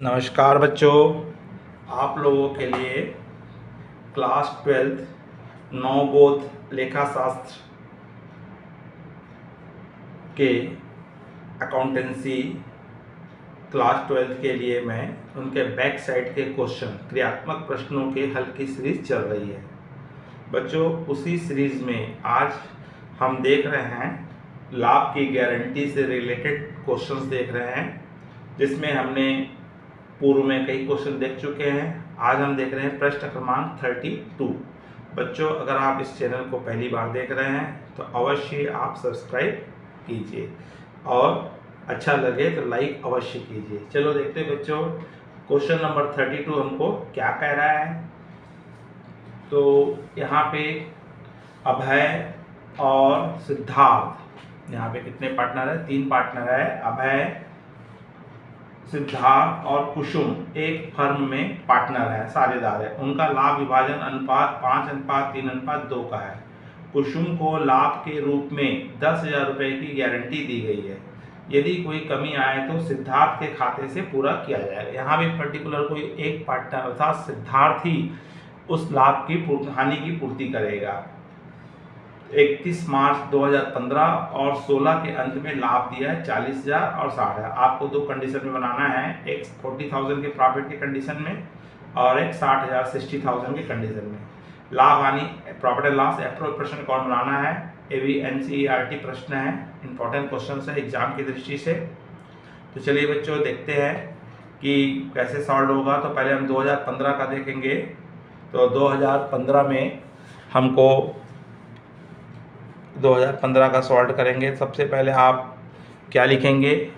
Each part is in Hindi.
नमस्कार बच्चों, आप लोगों के लिए क्लास 12th नवबोध लेखा शास्त्र के अकाउंटेंसी क्लास 12th के लिए मैं उनके बैक साइड के क्वेश्चन क्रियात्मक प्रश्नों के हल की सीरीज चल रही है। बच्चों, उसी सीरीज में आज हम देख रहे हैं लाभ की गारंटी से रिलेटेड क्वेश्चंस देख रहे हैं, जिसमें हमने पूर्व में कई क्वेश्चन देख चुके हैं। आज हम देख रहे हैं प्रश्न क्रमांक 32। बच्चों, अगर आप इस चैनल को पहली बार देख रहे हैं तो अवश्य आप सब्सक्राइब कीजिए और अच्छा लगे तो लाइक अवश्य कीजिए। चलो देखते हैं बच्चों, क्वेश्चन नंबर 32 हमको क्या कह रहा है। तो यहाँ पे अभय और सिद्धार्थ, यहाँ पे कितने पार्टनर है? 3 पार्टनर है। अभय, सिद्धार्थ और कुसुम एक फर्म में पार्टनर है, साझेदार है। उनका लाभ विभाजन अनुपात 5:3:2 का है। कुसुम को लाभ के रूप में 10,000 रुपये की गारंटी दी गई है। यदि कोई कमी आए तो सिद्धार्थ के खाते से पूरा किया जाएगा। यहाँ भी पर्टिकुलर कोई एक पार्टनर अर्थात सिद्धार्थ ही उस लाभ की हानि की पूर्ति करेगा। 31 मार्च 2015 और 16 के अंत में लाभ दिया है 40,000 और 60,000। आपको 2 कंडीशन में बनाना है, एक 40,000 के प्रॉफिट के कंडीशन में और एक 60,000 60,000 के कंडीशन में। लाभ हानि प्रॉफिट एंड लॉस अप्रोच प्रश्न कौन बनाना है? ये भी NCERT प्रश्न है, इंपॉर्टेंट क्वेश्चन है एग्जाम की दृष्टि से। तो चलिए बच्चों देखते हैं कि कैसे सॉल्व होगा। तो पहले हम 2015 का देखेंगे। तो 2015 में हमको 2015 का सॉल्व करेंगे। सबसे पहले आप क्या लिखेंगे?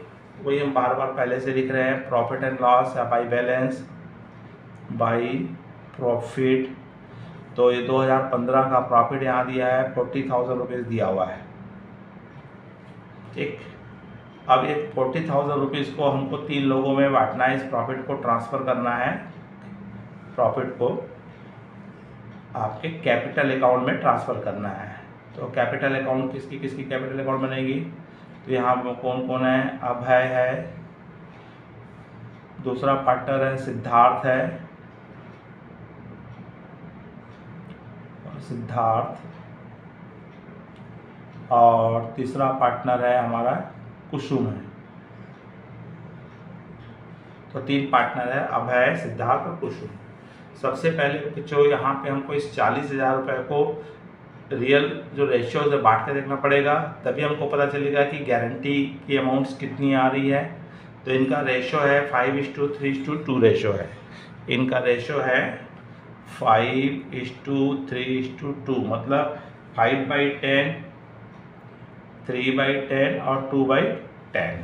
वही हम बार बार पहले से लिख रहे हैं, प्रॉफिट एंड लॉस या बाई बैलेंस बाई प्रॉफिट। तो ये 2015 का प्रॉफिट यहाँ दिया है 40,000 रुपीज़ दिया हुआ है, ठीक। अब ये 40,000 रुपीज़ को हमको 3 लोगों में बांटना है। इस प्रॉफिट को ट्रांसफ़र करना है, प्रॉफिट को आपके कैपिटल अकाउंट में ट्रांसफ़र करना है। तो कैपिटल अकाउंट किसकी किसकी कैपिटल अकाउंट बनेगी? तो यहाँ पर कौन कौन है? अभय है, दूसरा पार्टनर है सिद्धार्थ है, और और तीसरा पार्टनर है हमारा कुसुम है। तो 3 पार्टनर है, अभय, सिद्धार्थ और कुसुम। सबसे पहले बच्चों यहाँ पे हमको इस 40,000 रुपये को रियल जो रेशियो से बांट के देखना पड़ेगा, तभी हमको पता चलेगा कि गारंटी की अमाउंट्स कितनी आ रही है। तो इनका रेशियो है 5:3:2 रेशियो है। इनका रेशियो है 5:3:2, मतलब 5/10, 3/10 और 2/10।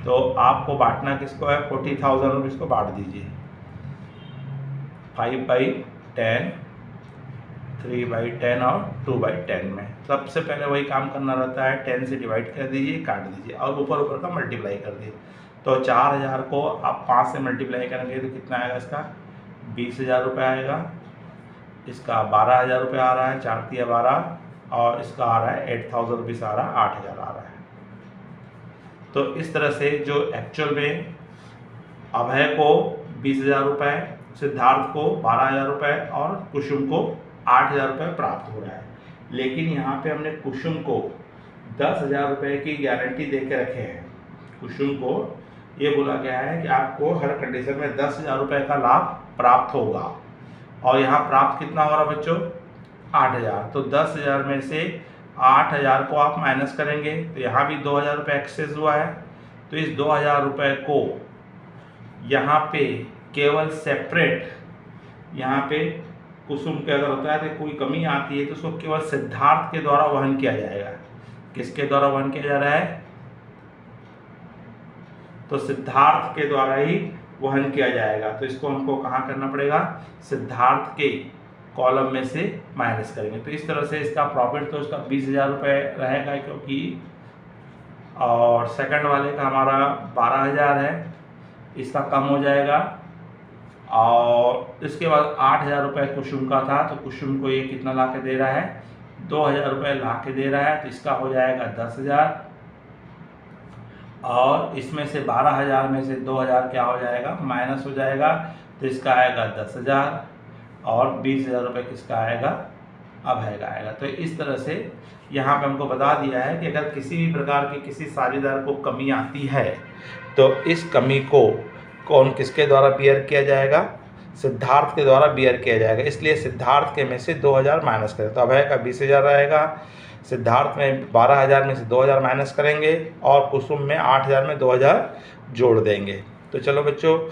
तो आपको बांटना किसको है? 40,000 रुपीज़ को बांट दीजिए 5/10, 3/10 और 2/10 में। सबसे पहले वही काम करना रहता है, 10 से डिवाइड कर दीजिए, काट दीजिए और ऊपर ऊपर का मल्टीप्लाई कर दीजिए। तो 4,000 को आप 5 से मल्टीप्लाई करेंगे तो कितना आएगा? इसका 20,000 रुपये आएगा। इसका 12,000 रुपये आ रहा है, 4×3=12, और इसका आ रहा है 8,000 रुपीज़ आ रहा है, 8,000 आ रहा है। तो इस तरह से जो एक्चुअल में अभय को 20,000 रुपये, सिद्धार्थ को 12,000 रुपये और कुसुम को 8,000 रुपये प्राप्त हो रहा है। लेकिन यहाँ पे हमने कुसुम को 10,000 रुपये की गारंटी दे के रखे हैं। कुसुम को ये बोला गया है कि आपको हर कंडीशन में 10,000 रुपये का लाभ प्राप्त होगा, और यहाँ प्राप्त कितना हो रहा बच्चों? 8,000। तो 10,000 में से 8,000 को आप माइनस करेंगे तो यहाँ भी 2,000 रुपये एक्सेस हुआ है। तो इस 2,000 रुपये को यहाँ पे केवल सेपरेट, यहाँ पे कुसुम के अगर होता है तो कोई कमी आती है तो उसको केवल सिद्धार्थ के द्वारा वहन किया जाएगा। किसके द्वारा वहन किया जा रहा है? तो सिद्धार्थ के द्वारा ही वहन किया जाएगा। तो इसको हमको कहाँ करना पड़ेगा? सिद्धार्थ के कॉलम में से माइनस करेंगे। तो इस तरह से इसका प्रॉफिट तो इसका 20,000 रुपये रहेगा, क्योंकि और सेकंड वाले का हमारा 12,000 है, इसका कम हो जाएगा। और इसके बाद 8,000 रुपये कुसुम का था, तो कुसुम को ये कितना ला के दे रहा है? 2,000 रुपये ला के दे रहा है। तो इसका हो जाएगा 10,000 और इसमें से 12,000 में से 2,000 क्या हो जाएगा, माइनस हो जाएगा, तो इसका आएगा 10,000 और 20,000 रुपये किसका आएगा, अभय का आएगा। तो इस तरह से यहाँ पे हमको बता दिया है कि अगर किसी भी प्रकार की किसी साझेदार को कमी आती है तो इस कमी को कौन किसके द्वारा बियर किया जाएगा, सिद्धार्थ के द्वारा बियर किया जाएगा। इसलिए सिद्धार्थ के में से 2,000 माइनस करें तो अभय का 20,000 रहेगा, सिद्धार्थ में 12,000 में से 2,000 माइनस करेंगे और कुसुम में 8,000 में 2,000 जोड़ देंगे। तो चलो बच्चों,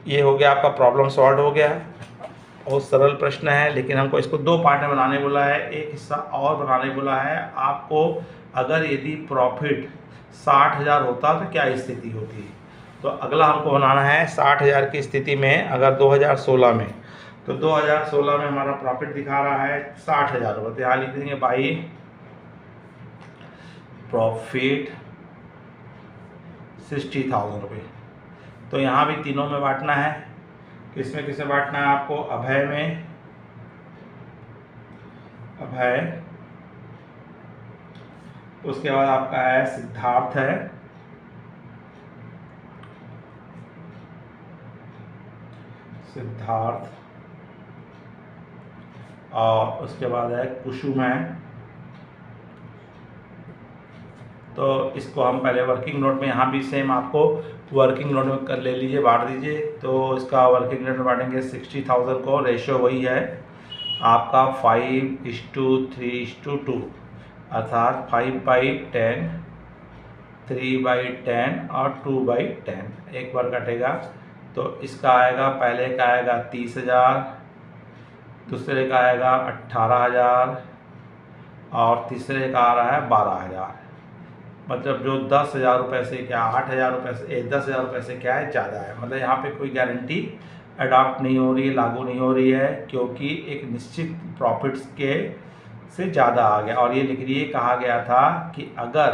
ये हो गया आपका प्रॉब्लम सॉल्व हो गया। बहुत सरल प्रश्न है, लेकिन हमको इसको 2 पार्ट में बनाने बोला है, एक हिस्सा और बनाने बोला है आपको। अगर यदि प्रॉफिट 60,000 होता तो क्या स्थिति होती, तो अगला हमको बनाना है 60,000 की स्थिति में अगर 2016 में, तो 2016 में हमारा प्रॉफिट दिखा रहा है 60,000 रुपये। तो यहाँ लिख देंगे बाई प्रॉफिट 60,000 रुपये। तो यहाँ भी तीनों में बांटना है, किसमें किसे बांटना है आपको, अभय में, अभय, उसके बाद आपका है सिद्धार्थ है, सिद्धार्थ, और उसके बाद है कुसुम है। तो इसको हम पहले वर्किंग नोट में, यहाँ भी सेम आपको वर्किंग नोट में कर ले लीजिए, बांट दीजिए। तो इसका वर्किंग नोट में बांटेंगे 60,000 को, रेशियो वही है आपका 5:3:2, अर्थात 5/10, 3/10 और 2/10, एक बार कटेगा। तो इसका आएगा, पहले का आएगा 30,000, दूसरे का आएगा 18,000 और तीसरे का आ रहा है 12,000। मतलब जो 10,000 रुपये से क्या 8,000 रुपये से 10,000 रुपये से क्या है, ज़्यादा है। मतलब यहाँ पे कोई गारंटी अडॉप्ट नहीं हो रही है, लागू नहीं हो रही है, क्योंकि एक निश्चित प्रॉफिट्स के से ज़्यादा आ गया। और ये लिख लिए कहा गया था कि अगर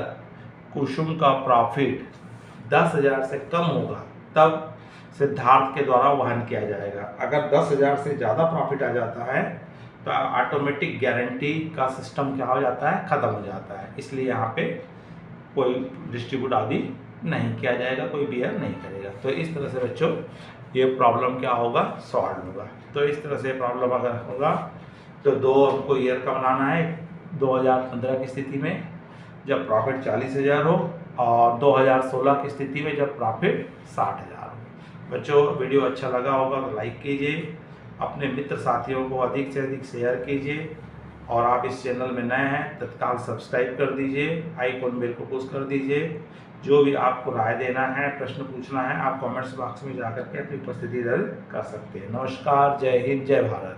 कुसुम का प्रॉफिट 10,000 से कम होगा तब सिद्धार्थ के द्वारा वहन किया जाएगा। अगर 10,000 से ज़्यादा प्रॉफिट आ जाता है तो ऑटोमेटिक गारंटी का सिस्टम क्या हो जाता है, ख़त्म हो जाता है। इसलिए यहाँ पे कोई डिस्ट्रीब्यूट आदि नहीं किया जाएगा, कोई बियर नहीं करेगा। तो इस तरह से बच्चों ये प्रॉब्लम क्या होगा, सॉल्व होगा। तो इस तरह से प्रॉब्लम अगर होगा तो 2 हमको ईयर का बनाना है। 2015 की स्थिति में जब प्रॉफिट 40,000 हो और 2016 की स्थिति में जब प्रॉफिट 60,000 हो। बच्चों वीडियो अच्छा लगा होगा तो लाइक कीजिए, अपने मित्र साथियों को अधिक से अधिक शेयर कीजिए, और आप इस चैनल में नए हैं तत्काल सब्सक्राइब कर दीजिए, आइकॉन बेल को पुश कर दीजिए। जो भी आपको राय देना है, प्रश्न पूछना है, आप कमेंट्स बॉक्स में जाकर के अपनी उपस्थिति दर्ज कर सकते हैं। नमस्कार, जय हिंद, जय भारत।